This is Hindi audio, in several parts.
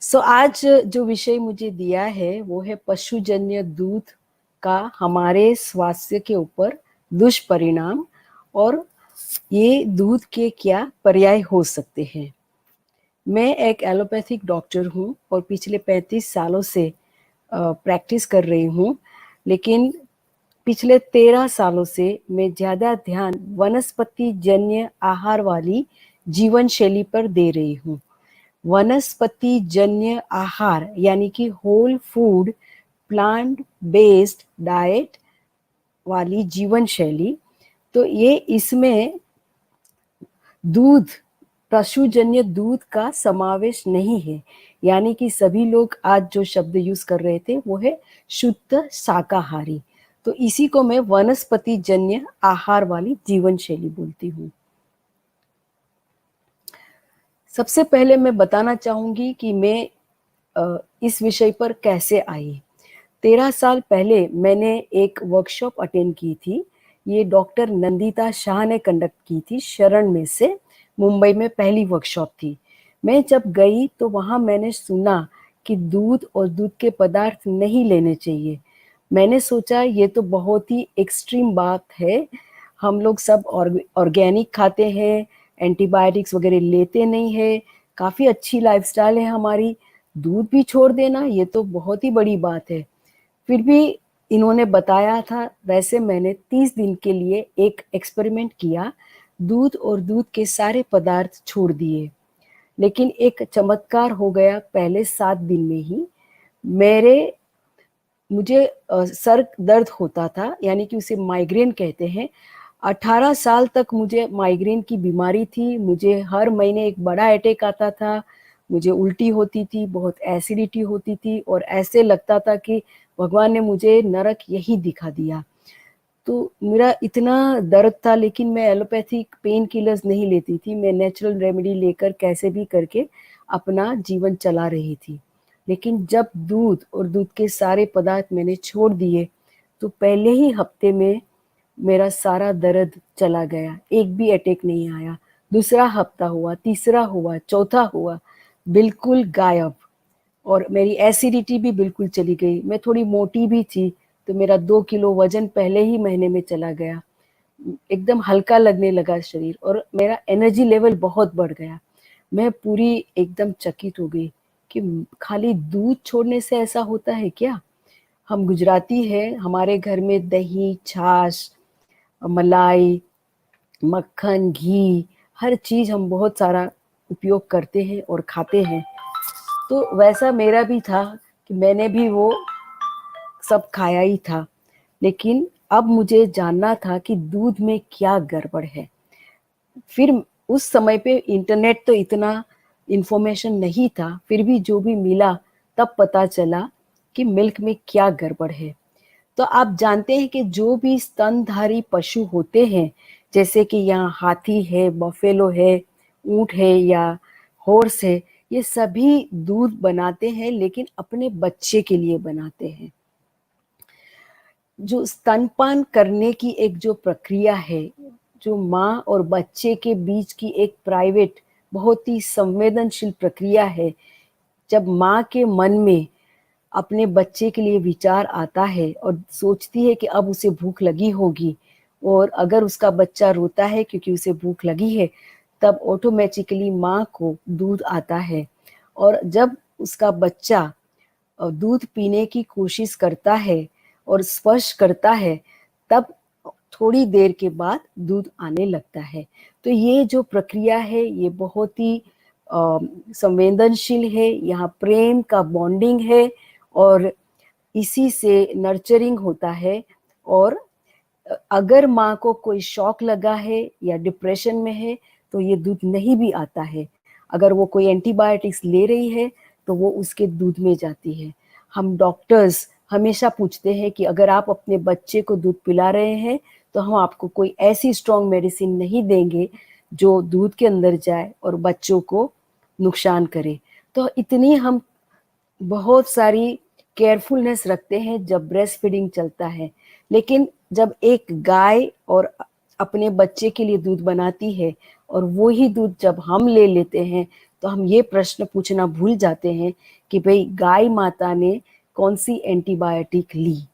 आज जो विषय मुझे दिया है वो है पशुजन्य दूध का हमारे स्वास्थ्य के ऊपर दुष्परिणाम और ये दूध के क्या पर्याय हो सकते हैं। मैं एक एलोपैथिक डॉक्टर हूँ और पिछले 35 सालों से प्रैक्टिस कर रही हूँ, लेकिन पिछले 13 सालों से मैं ज़्यादा ध्यान वनस्पति जन्य आहार वाली जीवन शैली पर दे रही हूँ। वनस्पति जन्य आहार यानी कि whole food plant based diet वाली जीवन शैली, तो ये इसमें दूध पशुजन्य दूध का समावेश नहीं है। यानी कि सभी लोग आज जो शब्द यूज कर रहे थे वो है शुद्ध शाकाहारी, तो इसी को मैं वनस्पति जन्य आहार वाली जीवन शैली बोलती हूँ। सबसे पहले मैं बताना चाहूंगी कि मैं इस विषय पर कैसे आई। 13 साल पहले मैंने एक वर्कशॉप अटेंड की थी। ये डॉक्टर नंदिता शाह ने कंडक्ट की थी शरण में से, मुंबई में पहली वर्कशॉप थी। मैं जब गई तो वहाँ मैंने सुना कि दूध और दूध के पदार्थ नहीं लेने चाहिए। मैंने सोचा ये तो बहुत ही एक्सट्रीम बात है, हम लोग सब ऑर्गेनिक खाते हैं, एंटीबायोटिक्स वगैरह लेते नहीं है, काफ़ी अच्छी लाइफस्टाइल है हमारी, दूध भी छोड़ देना ये तो बहुत ही बड़ी बात है। फिर भी इन्होंने बताया था, वैसे मैंने 30 दिन के लिए एक एक्सपेरिमेंट किया, दूध और दूध के सारे पदार्थ छोड़ दिए। लेकिन एक चमत्कार हो गया पहले 7 दिन में ही। मेरे मुझे सर दर्द होता था, यानी कि उसे माइग्रेन कहते हैं। 18 साल तक मुझे माइग्रेन की बीमारी थी, मुझे हर महीने एक बड़ा अटैक आता था, मुझे उल्टी होती थी, बहुत एसिडिटी होती थी और ऐसे लगता था कि भगवान ने मुझे नरक यही दिखा दिया। तो मेरा इतना दर्द था, लेकिन मैं एलोपैथिक पेन किलर्स नहीं लेती थी, मैं नेचुरल रेमेडी लेकर कैसे भी करके अपना जीवन चला रही थी। लेकिन जब दूध और दूध के सारे पदार्थ मैंने छोड़ दिए तो पहले ही हफ्ते में मेरा सारा दर्द चला गया, एक भी अटैक नहीं आया। दूसरा हफ्ता हुआ, तीसरा हुआ, चौथा हुआ, बिल्कुल गायब। और मेरी एसिडिटी भी बिल्कुल चली गई। मैं थोड़ी मोटी भी थी, तो मेरा 2 किलो वजन पहले ही महीने में चला गया। एकदम हल्का लगने लगा शरीर और मेरा एनर्जी लेवल बहुत बढ़ गया। मैं पूरी एकदम चकित हो गई कि खाली दूध छोड़ने से ऐसा होता है क्या। हम गुजराती हैं, हमारे घर में दही, छाछ, मलाई, मक्खन, घी, हर चीज हम बहुत सारा उपयोग करते हैं और खाते हैं। तो वैसा मेरा भी था कि मैंने भी वो सब खाया ही था। लेकिन अब मुझे जानना था कि दूध में क्या गड़बड़ है। फिर उस समय पे इंटरनेट तो इतना इंफॉर्मेशन नहीं था, फिर भी जो भी मिला तब पता चला कि मिल्क में क्या गड़बड़ है। तो आप जानते हैं कि जो भी स्तनधारी पशु होते हैं, जैसे कि यहाँ हाथी है, बफेलो है, ऊंट है या हॉर्स है, ये सभी दूध बनाते हैं, लेकिन अपने बच्चे के लिए बनाते हैं। जो स्तनपान करने की एक जो प्रक्रिया है, जो माँ और बच्चे के बीच की एक प्राइवेट बहुत ही संवेदनशील प्रक्रिया है। जब माँ के मन में अपने बच्चे के लिए विचार आता है और सोचती है कि अब उसे भूख लगी होगी, और अगर उसका बच्चा रोता है क्योंकि उसे भूख लगी है, तब ऑटोमेटिकली माँ को दूध आता है। और जब उसका बच्चा दूध पीने की कोशिश करता है और स्पर्श करता है, तब थोड़ी देर के बाद दूध आने लगता है। तो ये जो प्रक्रिया है ये बहुत ही संवेदनशील है, यहाँ प्रेम का बॉन्डिंग है और इसी से नर्चरिंग होता है। और अगर माँ को कोई शॉक लगा है या डिप्रेशन में है तो ये दूध नहीं भी आता है। अगर वो कोई एंटीबायोटिक्स ले रही है तो वो उसके दूध में जाती है। हम डॉक्टर्स हमेशा पूछते हैं कि अगर आप अपने बच्चे को दूध पिला रहे हैं तो हम आपको कोई ऐसी स्ट्रॉन्ग मेडिसिन नहीं देंगे जो दूध के अंदर जाए और बच्चों को नुकसान करे। तो इतनी हम बहुत सारी केयरफुलनेस रखते हैं जब ब्रेस्ट फीडिंग चलता है। लेकिन जब एक गाय और अपने बच्चे के लिए दूध बनाती है और वो ही दूध जब हम ले लेते हैं तो हम ये प्रश्न पूछना भूल जाते हैं कि भाई गाय माता ने कौन सी एंटीबायोटिक ली।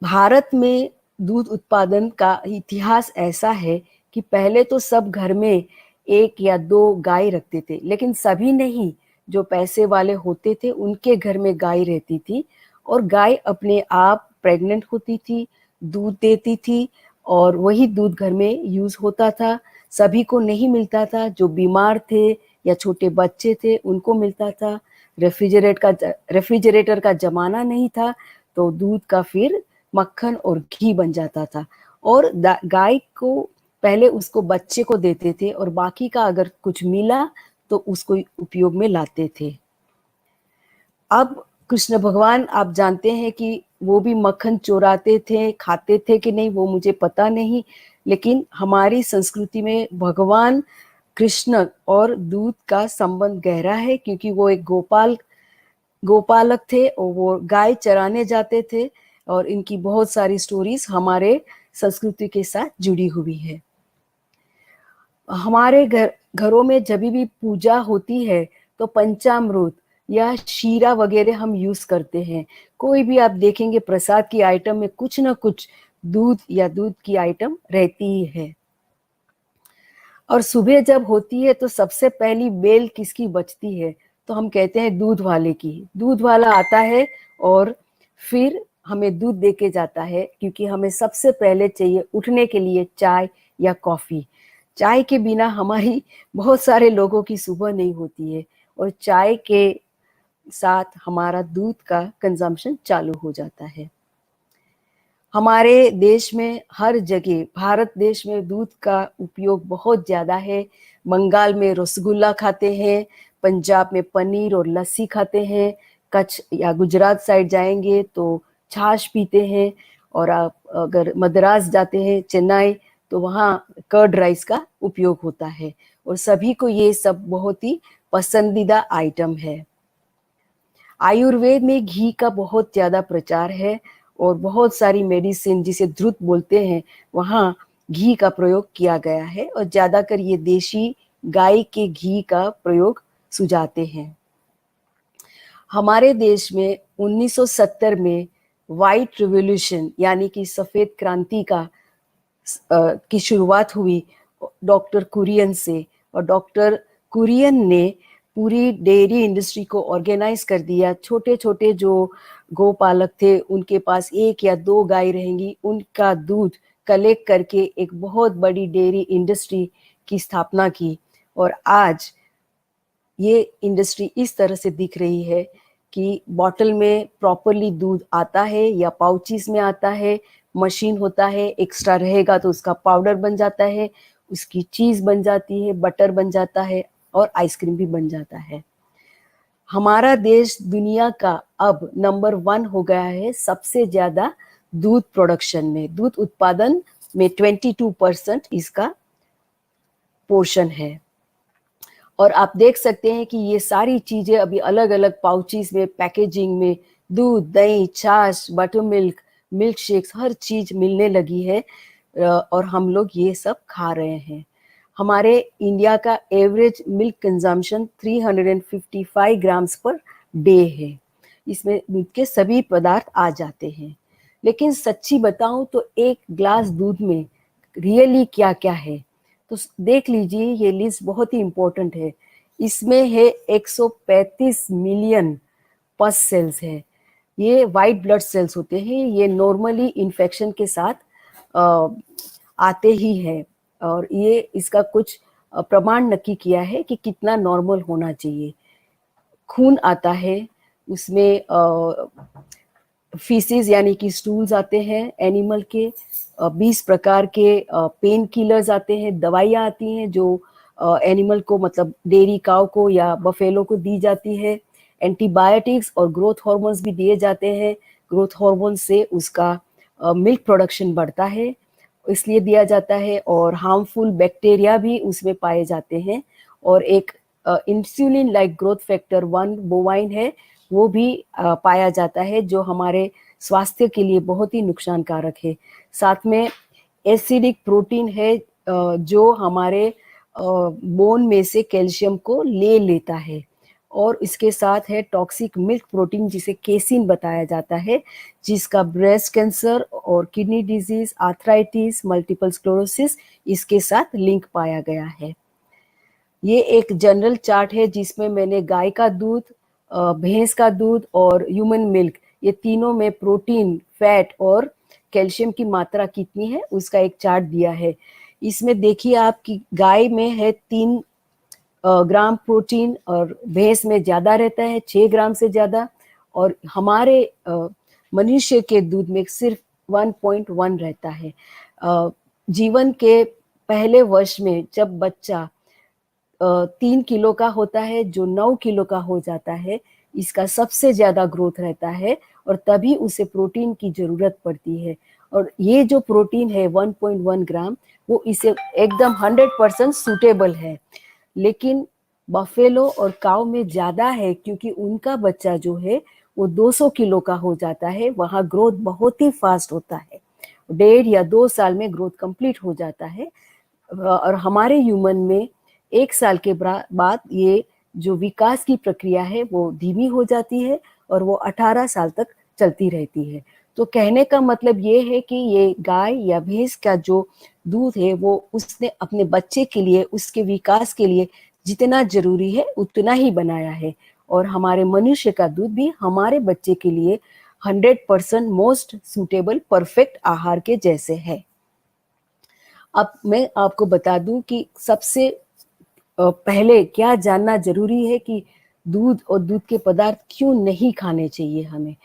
भारत में दूध उत्पादन का इतिहास ऐसा है कि पहले तो सब घर में 1 या 2 गाय रखते थे, लेकिन सभी नहीं। जो पैसे वाले होते थे उनके घर में गाय रहती थी और गाय अपने आप प्रेग्नेंट होती थी, दूध देती थी और वही दूध घर में यूज होता था। सभी को नहीं मिलता था, जो बीमार थे या छोटे बच्चे थे उनको मिलता था। रेफ्रिजरेटर का जमाना नहीं था, तो दूध का फिर मक्खन और घी बन जाता था। और गाय को पहले उसको बच्चे को देते थे और बाकी का अगर कुछ मिला तो उसको उपयोग में लाते थे। अब कृष्ण भगवान आप जानते हैं कि वो भी मक्खन चुराते थे, खाते थे कि नहीं वो मुझे पता नहीं, लेकिन हमारी संस्कृति में भगवान कृष्ण और दूध का संबंध गहरा है, क्योंकि वो एक गोपालक थे और वो गाय चराने जाते थे और इनकी बहुत सारी स्टोरीज हमारे संस्कृति के साथ जुड़ी हुई है। हमारे घरों में जब भी पूजा होती है तो पंचामृत या शीरा वगैरह हम यूज करते हैं। कोई भी आप देखेंगे प्रसाद की आइटम में कुछ ना कुछ दूध या दूध की आइटम रहती ही है। और सुबह जब होती है तो सबसे पहली बेल किसकी बजती है, तो हम कहते हैं दूध वाले की। दूध वाला आता है और फिर हमें दूध देके जाता है, क्योंकि हमें सबसे पहले चाहिए उठने के लिए चाय या कॉफी। चाय के बिना हमारी बहुत सारे लोगों की सुबह नहीं होती है और चाय के साथ हमारा दूध का कंजम्पशन चालू हो जाता है। हमारे देश में हर जगह, भारत देश में दूध का उपयोग बहुत ज्यादा है। बंगाल में रसगुल्ला खाते हैं, पंजाब में पनीर और लस्सी खाते हैं, कच्छ या गुजरात साइड जाएंगे तो छाछ पीते हैं, और आप अगर मद्रास जाते हैं, चेन्नई, तो वहाँ कर्ड राइस का उपयोग होता है और सभी को ये सब बहुत ही पसंदीदा आइटम है। आयुर्वेद में घी का बहुत ज्यादा प्रचार है और बहुत सारी मेडिसिन जिसे ध्रुत बोलते हैं वहाँ घी का प्रयोग किया गया है और ज्यादातर ये देशी गाय के घी का प्रयोग सुझाते हैं। हमारे देश में 1970 में व्हाइट रिवॉल्यूशन यानी कि सफेद क्रांति की शुरुआत हुई डॉक्टर कुरियन से, और डॉक्टर कुरियन ने पूरी डेयरी इंडस्ट्री को ऑर्गेनाइज कर दिया। छोटे छोटे जो गोपालक थे उनके पास 1 या 2 गाय रहेंगी, उनका दूध कलेक्ट करके एक बहुत बड़ी डेयरी इंडस्ट्री की स्थापना की। और आज ये इंडस्ट्री इस तरह से दिख रही है कि बॉटल में प्रॉपरली दूध आता है या पाउचेस में आता है, मशीन होता है, एक्स्ट्रा रहेगा तो उसका पाउडर बन जाता है, उसकी चीज बन जाती है, बटर बन जाता है और आइसक्रीम भी बन जाता है। हमारा देश दुनिया का अब नंबर 1 हो गया है सबसे ज्यादा दूध प्रोडक्शन में। दूध उत्पादन में 22% इसका पोर्शन है। और आप देख सकते हैं कि ये सारी चीजें अभी अलग अलग पाउचेस में, पैकेजिंग में, दूध, दही, छाछ, बटर मिल्क, मिल्क शेक्स, हर चीज मिलने लगी है और हम लोग ये सब खा रहे हैं। हमारे इंडिया का average milk consumption 355 grams per day है। इसमें दूध के सभी पदार्थ आ जाते हैं। लेकिन सच्ची बताऊं तो एक ग्लास दूध में रियली क्या क्या है, तो देख लीजिए, ये लिस्ट बहुत ही इंपॉर्टेंट है। इसमें है 135 मिलियन पस सेल्स है। ये वाइट ब्लड सेल्स होते हैं, ये नॉर्मली इन्फेक्शन के साथ आते ही है और ये इसका कुछ प्रमाण नक्की किया है कि कितना नॉर्मल होना चाहिए। खून आता है, उसमें फीसिस यानी कि स्टूल्स आते हैं एनिमल के, 20 प्रकार के पेन किलर्स आते हैं, दवाइयाँ आती हैं जो एनिमल को, मतलब डेयरी काउ को या बफेलो को दी जाती है। एंटीबायोटिक्स और ग्रोथ हार्मोन्स भी दिए जाते हैं। ग्रोथ हार्मोन से उसका मिल्क प्रोडक्शन बढ़ता है, इसलिए दिया जाता है। और हार्मफुल बैक्टीरिया भी उसमें पाए जाते हैं। और एक insulin like growth factor 1 bovine है, वो भी पाया जाता है, जो हमारे स्वास्थ्य के लिए बहुत ही नुकसानकारक है। साथ में एसिडिक प्रोटीन है जो हमारे बोन में से कैल्शियम को ले लेता है। और इसके साथ है टॉक्सिक मिल्क प्रोटीन जिसे केसिन बताया जाता है, जिसका ब्रेस्ट कैंसर और kidney disease, arthritis, multiple sclerosis इसके साथ लिंक पाया गया है। ये एक जनरल चार्ट है जिसमें मैंने गाय का दूध, भैंस का दूध और ह्यूमन मिल्क, ये तीनों में प्रोटीन, फैट और कैल्शियम की मात्रा कितनी है उसका एक चार्ट दिया है। इसमें देखिए आप कि गाय में है 3 ग्राम प्रोटीन और भैंस में ज्यादा रहता है, 6 ग्राम से ज्यादा, और हमारे मनुष्य के दूध में सिर्फ 1.1 रहता है। जीवन के पहले वर्ष में जब बच्चा 3 किलो का होता है, जो 9 किलो का हो जाता है, इसका सबसे ज्यादा ग्रोथ रहता है और तभी उसे प्रोटीन की जरूरत पड़ती है। और ये जो प्रोटीन है 1.1 ग्राम, वो इसे एकदम 100% सूटेबल है। लेकिन बफेलो और काऊ में ज्यादा है क्योंकि उनका बच्चा जो है वो 200 किलो का हो जाता है। वहाँ ग्रोथ बहुत ही फास्ट होता है, 1.5 या 2 साल में ग्रोथ कंप्लीट हो जाता है। और हमारे ह्यूमन में 1 साल के बाद ये जो विकास की प्रक्रिया है वो धीमी हो जाती है और वो 18 साल तक चलती रहती है। तो कहने का मतलब ये है कि ये गाय या भैंस का जो दूध है वो उसने अपने बच्चे के लिए, उसके विकास के लिए जितना जरूरी है उतना ही बनाया है। और हमारे मनुष्य का दूध भी हमारे बच्चे के लिए 100% मोस्ट सूटेबल परफेक्ट आहार के जैसे है। अब मैं आपको बता दूं कि सबसे पहले क्या जानना जरूरी है कि दूध और दूध के पदार्थ क्यों नहीं खाने चाहिए हमें।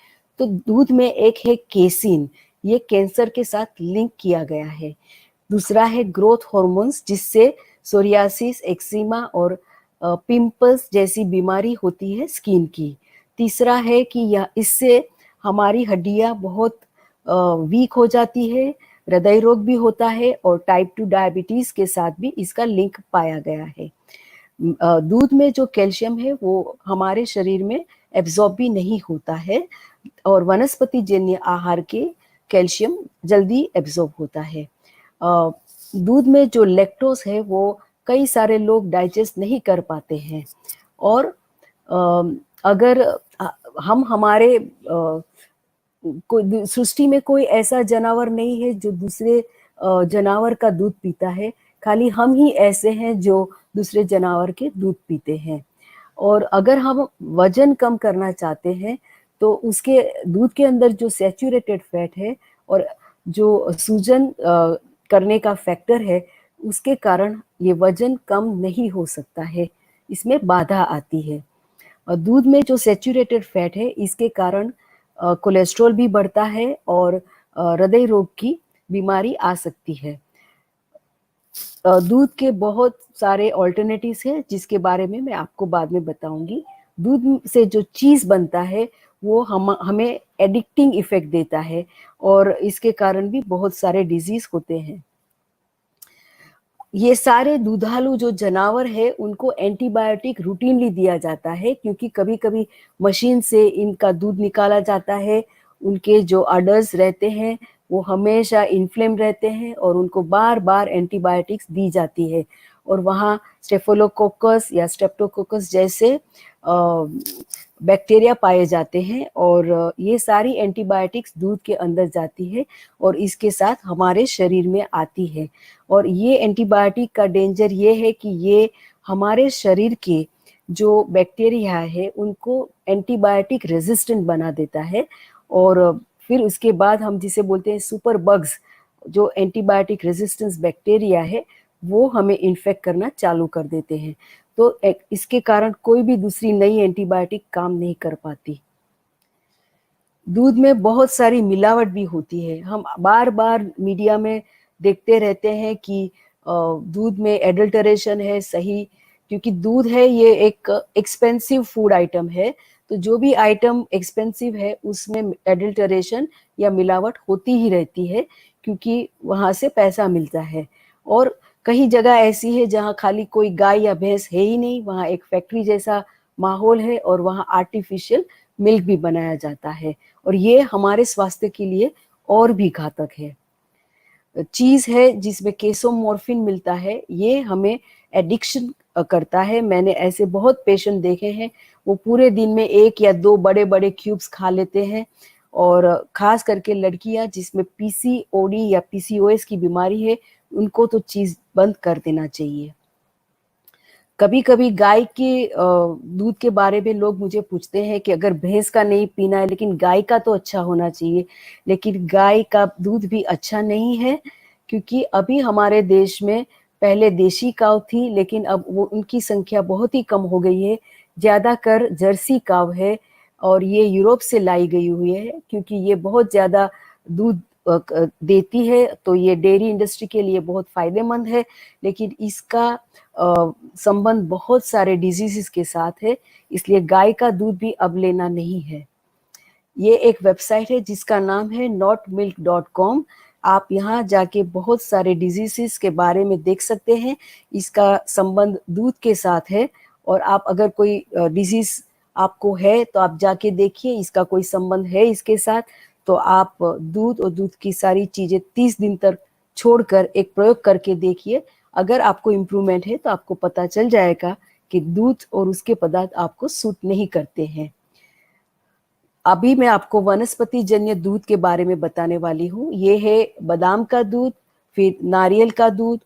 तो दूध में एक है केसिन, ये कैंसर के साथ लिंक किया गया है। दूसरा है ग्रोथ हार्मोन्स, जिससे सोरियासिस, एक्जिमा और पिंपल्स जैसी बीमारी होती है स्किन की। तीसरा है कि यह इससे हमारी हड्डियां बहुत वीक हो जाती है, हृदय रोग भी होता है और टाइप 2 डायबिटीज के साथ भी इसका लिंक पाया गया है। दूध में जो कैल्शियम है वो हमारे शरीर में एब्जॉर्ब भी नहीं होता है और वनस्पति जन्य आहार के कैल्शियम जल्दी एब्जॉर्ब होता है। दूध में जो लैक्टोज है वो कई सारे लोग डाइजेस्ट नहीं कर पाते हैं। और अगर हम हमारे सृष्टि में कोई ऐसा जानवर नहीं है जो दूसरे जानवर का दूध पीता है, खाली हम ही ऐसे हैं जो दूसरे जानवर के दूध पीते हैं। और अगर हम वजन कम करना चाहते हैं तो उसके दूध के अंदर जो सैचुरेटेड फैट है और जो सूजन करने का फैक्टर है, उसके कारण ये वजन कम नहीं हो सकता है, इसमें बाधा आती है। और दूध में जो सैचुरेटेड फैट है इसके कारण कोलेस्ट्रॉल भी बढ़ता है और हृदय रोग की बीमारी आ सकती है। दूध के बहुत सारे ऑल्टरनेटिव्स हैं जिसके बारे में मैं आपको बाद में बताऊंगी। दूध से जो चीज बनता है वो हमें एडिक्टिंग इफेक्ट देता है और इसके कारण भी बहुत सारे डिजीज होते हैं। ये सारे दूधालू जो जानवर है उनको एंटीबायोटिक रूटीनली दिया जाता है क्योंकि कभी कभी मशीन से इनका दूध निकाला जाता है। उनके जो अडर्स रहते हैं वो हमेशा इन्फ्लेम रहते हैं और उनको बार बार एंटीबायोटिक्स दी जाती है। और वहाँ स्टेफोलोकोकस या स्ट्रेप्टोकोकस जैसे बैक्टीरिया पाए जाते हैं और ये सारी एंटीबायोटिक्स दूध के अंदर जाती है और इसके साथ हमारे शरीर में आती है। और ये एंटीबायोटिक का डेंजर ये है कि ये हमारे शरीर के जो बैक्टीरिया है उनको एंटीबायोटिक रेजिस्टेंट बना देता है और फिर उसके बाद हम जिसे बोलते हैं सुपर बग्स, जो एंटीबायोटिक रेजिस्टेंस बैक्टीरिया है, वो हमें इन्फेक्ट करना चालू कर देते हैं। तो इसके कारण कोई भी दूसरी नई एंटीबायोटिक काम नहीं कर पाती। दूध में बहुत सारी मिलावट भी होती है। हम बार बार मीडिया में देखते रहते हैं कि दूध में एडल्टरेशन है, सही, क्योंकि दूध है ये एक एक्सपेंसिव फूड आइटम है। तो जो भी आइटम एक्सपेंसिव है उसमें एडल्टरेशन या मिलावट होती ही रहती है क्योंकि वहां से पैसा मिलता है। और कई जगह ऐसी है जहाँ खाली कोई गाय या भैंस है ही नहीं, वहाँ एक फैक्ट्री जैसा माहौल है और वहाँ आर्टिफिशियल मिल्क भी बनाया जाता है और ये हमारे स्वास्थ्य के लिए और भी घातक है। चीज़ है जिसमें केसोमोर्फिन मिलता है, ये हमें एडिक्शन करता है। मैंने ऐसे बहुत पेशेंट देखे हैं, वो पूरे दिन में 1 या 2 बड़े-बड़े क्यूब्स खा लेते हैं, और ख़ास करके लड़कियाँ जिसमें पीसीओडी या पीसीओएस की बीमारी है, उनको तो चीज़ बंद कर देना चाहिए। कभी-कभी गाय के दूध के बारे में लोग मुझे पूछते हैं कि अगर भैंस का नहीं पीना है, लेकिन गाय का तो अच्छा होना चाहिए। लेकिन गाय का दूध भी अच्छा नहीं है, क्योंकि अभी हमारे देश में पहले देशी काव थी, लेकिन अब वो उनकी संख्या बहुत ही कम हो गई है। ज़्यादातर जर्सी काव है, और ये यूरोप से लाई गई हुई है, क्योंकि ये बहुत ज़्यादा दूध देती है, तो ये डेयरी इंडस्ट्री के लिए बहुत फ़ायदेमंद है। लेकिन इसका संबंध बहुत सारे डिजीज़ेस के साथ है, इसलिए गाय का दूध भी अब लेना नहीं है। ये एक वेबसाइट है जिसका नाम है notmilk.com। आप यहाँ जाके बहुत सारे डिजीज़ेस के बारे में देख सकते हैं। इसका संबंध दूध के साथ है, और आप अगर कोई डिजीज़ आपको है तो आप जाके देखिए, इसका कोई संबंध है इसके साथ, तो आप दूध और दूध की सारी चीज़ें 30 दिन तक छोड़कर एक प्रयोग करके देखिए। अगर आपको इम्प्रूवमेंट है तो आपको पता चल जाएगा कि दूध और उसके पदार्थ आपको सूट नहीं करते हैं। अभी मैं आपको वनस्पति जन्य दूध के बारे में बताने वाली हूँ। ये है बादाम का दूध, फिर नारियल का दूध,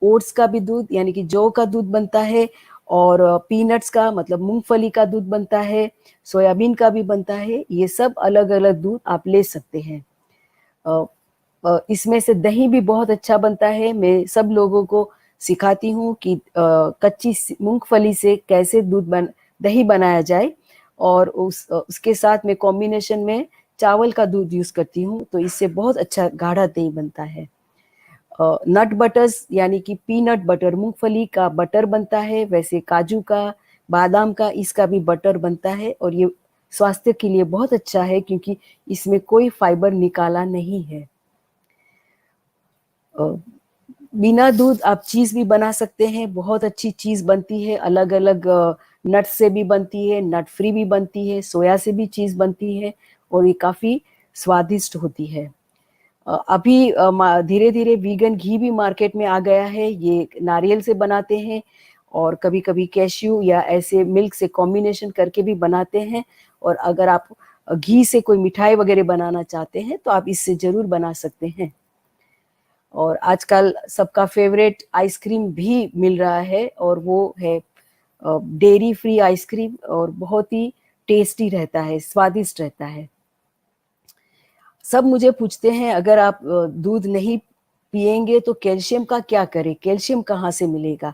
ओट्स का भी दूध यानी कि जौ का दूध बनता है, और पीनट्स का मतलब मूंगफली का दूध बनता है, सोयाबीन का भी बनता है। ये सब अलग-अलग दूध आप ले सकते हैं। इसमें से दही भी बहुत अच्छा बनता है। मैं सब लोगों को सिखाती हूँ कि कच्ची मूंगफली से कैसे दही बनाया जाए, और उसके साथ में कॉम्बिनेशन में चावल का दूध यूज़ करती हूँ, तो इससे बहुत अच्छा गाढ़ा दही बनता है। नट बटर्स यानी कि पीनट बटर, मूंगफली का बटर बनता है, वैसे काजू का, बादाम का, इसका भी बटर बनता है, और ये स्वास्थ्य के लिए बहुत अच्छा है, क्योंकि इसमें कोई फाइबर निकाला नहीं है। बिना दूध आप चीज़ भी बना सकते हैं, बहुत अच्छी चीज़ बनती है, अलग-अलग नट से भी बनती है, नट फ्री भी बनती है, सोया से भी चीज़ बनती है, और ये काफ़ी स्वादिष्ट होती है। अभी धीरे-धीरे वीगन घी भी मार्केट में आ गया है, ये नारियल से बनाते हैं, और कभी-कभी कैश्यू या ऐसे मिल्क से कॉम्बिनेशन करके भी बनाते हैं, और अगर आप घी से कोई मिठाई वगैरह बनाना चाहते हैं, तो आप इससे ज़रूर बना सकते हैं। और आजकल सबका फेवरेट आइसक्रीम भी मिल रहा है, और वो है डेयरी फ्री आइसक्रीम, और बहुत ही टेस्टी रहता है, स्वादिष्ट रहता है। सब मुझे पूछते हैं अगर आप दूध नहीं पिएंगे तो कैल्शियम का क्या करें, कैल्शियम कहाँ से मिलेगा?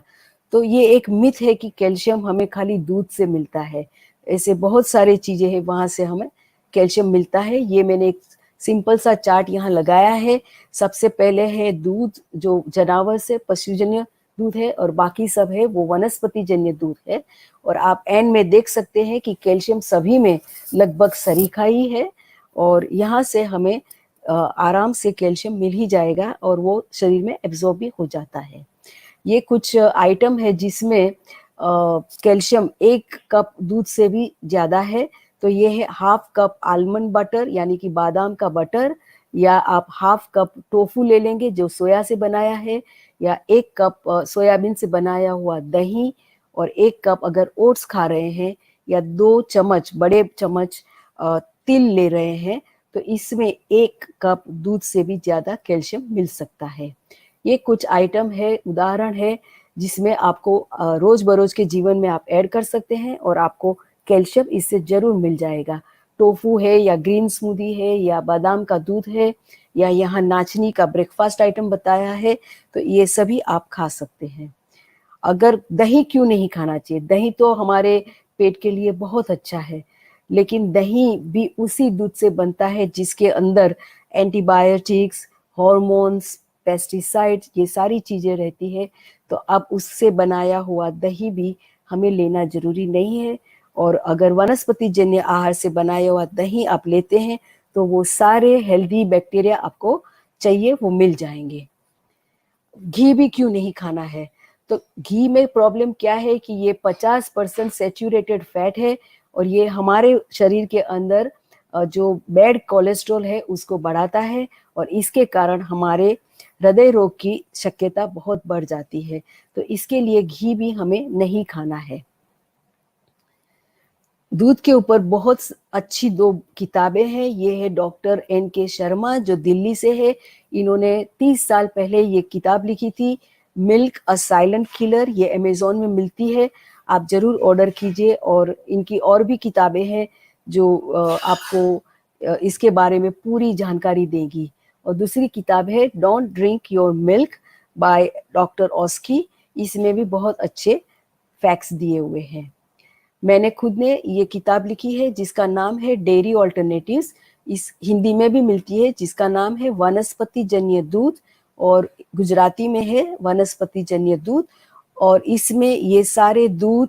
तो ये एक मिथ है कि कैल्शियम हमें खाली दूध से मिलता है। ऐसे बहुत सारे चीज़ें हैं वहाँ से हमें कैल्शियम मिलता है। ये मैंने एक सिंपल सा चार्ट यहाँ लगाया है। सबसे पहले है दूध, जो जानवर से पशुजन्य दूध है, और बाकी सब है वो वनस्पति जन्य दूध है। और आप एंड में देख सकते हैं कि कैल्शियम सभी में लगभग सरीखा ही है, और यहाँ से हमें आराम से कैल्शियम मिल ही जाएगा, और वो शरीर में एब्जॉर्ब भी हो जाता है। ये कुछ आइटम है जिसमें कैल्शियम 1 कप दूध से भी ज़्यादा है। तो ये है हाफ कप आलमंड बटर यानी कि बादाम का बटर, या आप हाफ कप टोफू ले लेंगे जो सोया से बनाया है, या 1 कप सोयाबीन से बनाया हुआ दही, और 1 कप अगर ओट्स खा रहे हैं, या 2 चम्मच बड़े चम्मच तिल ले रहे हैं, तो इसमें 1 कप दूध से भी ज़्यादा कैल्शियम मिल सकता है। ये कुछ आइटम है, उदाहरण है, जिसमें आपको रोज़-बरोज़ के जीवन में आप ऐड कर सकते हैं, और आपको कैल्शियम इससे ज़रूर मिल जाएगा। टोफू है, या ग्रीन स्मूदी है, या बादाम का दूध है, या यहाँ नाचनी का ब्रेकफ़ास्ट आइटम बताया है, तो ये सभी आप खा सकते हैं। अगर दही क्यों नहीं खाना चाहिए? दही तो हमारे पेट के लिए बहुत अच्छा है, लेकिन दही भी उसी दूध से बनता है जिसके अंदर एंटीबायोटिक्स, हॉर्मोन्स, पेस्टिसाइड्स, ये सारी चीज़ें रहती है। तो अब उससे बनाया हुआ दही भी हमें लेना ज़रूरी नहीं है, और अगर वनस्पति जन्य आहार से बनाया हुआ दही आप लेते हैं, तो वो सारे हेल्दी बैक्टीरिया आपको चाहिए वो मिल जाएँगे। घी भी क्यों नहीं खाना है? तो घी में प्रॉब्लम क्या है कि ये 50% सैचुरेटेड फैट है, और ये हमारे शरीर के अंदर जो बैड कोलेस्ट्रॉल है उसको बढ़ाता है, और इसके कारण हमारे हृदय रोग की शक्यता बहुत बढ़ जाती है। तो इसके लिए घी भी हमें नहीं खाना है। दूध के ऊपर बहुत अच्छी 2 किताबें हैं। ये है डॉक्टर एन.के. शर्मा जो दिल्ली से है। इन्होंने 30 साल पहले ये किताब लिखी थी, मिल्क अ साइलेंट किलर। ये अमेज़न में मिलती है, आप ज़रूर ऑर्डर कीजिए। और इनकी और भी किताबें हैं जो आपको इसके बारे में पूरी जानकारी देगी। और दूसरी किताब है don't drink your milk by doctor Oski. इसमें भी बहुत अच्छे फैक्ट्स दिए हुए हैं। मैंने खुद ने ये किताब लिखी है जिसका नाम है डेयरी ऑल्टरनेटिव्स। इस हिंदी में भी मिलती है जिसका नाम है वनस्पति जन्य दूध, और गुजराती में है वनस्पति जन्य दूध। और इसमें ये सारे दूध,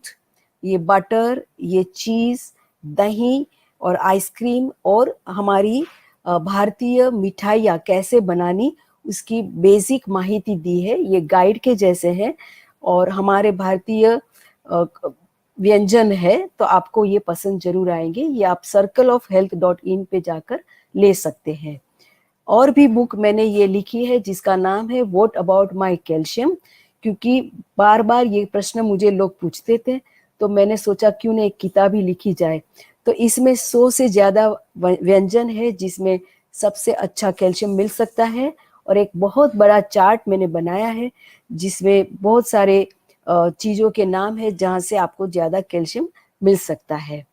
ये बटर, ये चीज़, दही और आइसक्रीम और हमारी भारतीय मिठाइयाँ कैसे बनानी उसकी बेसिक माहिती दी है। ये गाइड के जैसे हैं और हमारे भारतीय व्यंजन है, तो आपको ये पसंद जरूर आएंगे। ये आप circleofhealth.in पे जाकर ले सकते हैं। और भी बुक मैंने ये लिखी है जिसका नाम है व्हाट अबाउट माय कैल्शियम, क्योंकि बार बार ये प्रश्न मुझे लोग पूछते थे, तो मैंने सोचा क्यों ना एक किताब ही लिखी जाए। तो इसमें 100 से ज़्यादा व्यंजन है जिसमें सबसे अच्छा कैल्शियम मिल सकता है। और एक बहुत बड़ा चार्ट मैंने बनाया है जिसमें बहुत सारे चीज़ों के नाम है जहाँ से आपको ज़्यादा कैल्शियम मिल सकता है।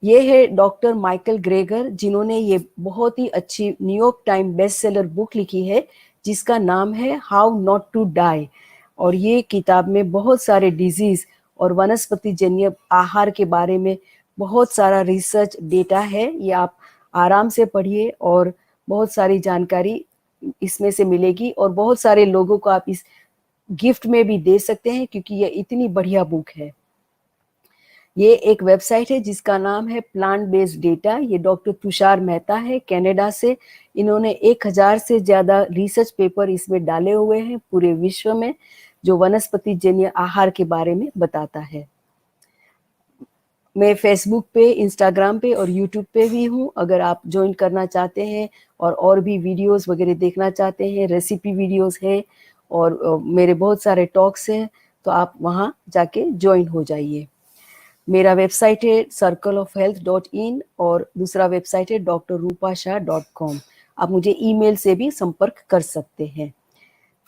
ये है डॉक्टर माइकल ग्रेगर जिन्होंने ये बहुत ही अच्छी New York time best seller book लिखी है जिसका नाम है हाउ नॉट टू डाई। और ये किताब में बहुत सारे डिजीज और वनस्पति जन्य आहार के बारे में बहुत सारा रिसर्च डेटा है। ये आप आराम से पढ़िए और बहुत सारी जानकारी इसमें से मिलेगी। और बहुत सारे लोगों को आप इस गिफ्ट में भी दे सकते हैं क्योंकि ये इतनी बढ़िया बुक है। ये एक वेबसाइट है जिसका नाम है प्लांट बेस्ड डेटा। ये डॉक्टर तुषार मेहता है कनाडा से। इन्होंने 1000 से ज़्यादा रिसर्च पेपर इसमें डाले हुए हैं पूरे विश्व में, जो वनस्पति जन्य आहार के बारे में बताता है। मैं फेसबुक पे, इंस्टाग्राम पे और यूट्यूब पे भी हूँ। अगर आप ज्वाइन करना चाहते हैं और भी वीडियोस वगैरह देखना चाहते हैं, रेसिपी वीडियोस है और मेरे बहुत सारे टॉक्स हैं, तो आप वहाँ जाके ज्वाइन हो जाइए। मेरा वेबसाइट है circleofhealth.in और दूसरा वेबसाइट है drrupasha.com। आप मुझे ईमेल से भी संपर्क कर सकते हैं।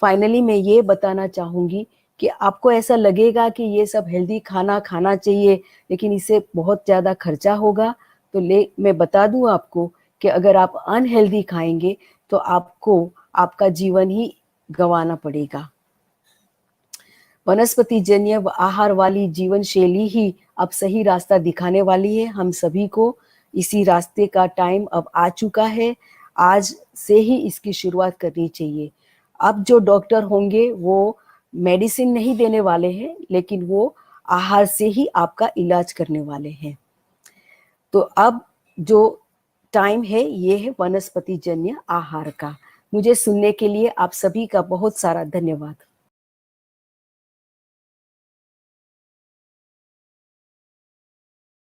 फाइनली मैं ये बताना चाहूँगी कि आपको ऐसा लगेगा कि ये सब हेल्दी खाना खाना चाहिए लेकिन इससे बहुत ज़्यादा खर्चा होगा, तो मैं बता दूँ आपको कि अगर आप अनहेल्दी खाएंगे तो आपको आपका जीवन ही गंवाना पड़ेगा। वनस्पति जन्य आहार वाली जीवन शैली ही अब सही रास्ता दिखाने वाली है हम सभी को। इसी रास्ते का टाइम अब आ चुका है, आज से ही इसकी शुरुआत करनी चाहिए। अब जो डॉक्टर होंगे वो मेडिसिन नहीं देने वाले हैं, लेकिन वो आहार से ही आपका इलाज करने वाले हैं। तो अब जो टाइम है ये है वनस्पति जन्य आहार का। मुझे सुनने के लिए आप सभी का बहुत सारा धन्यवाद।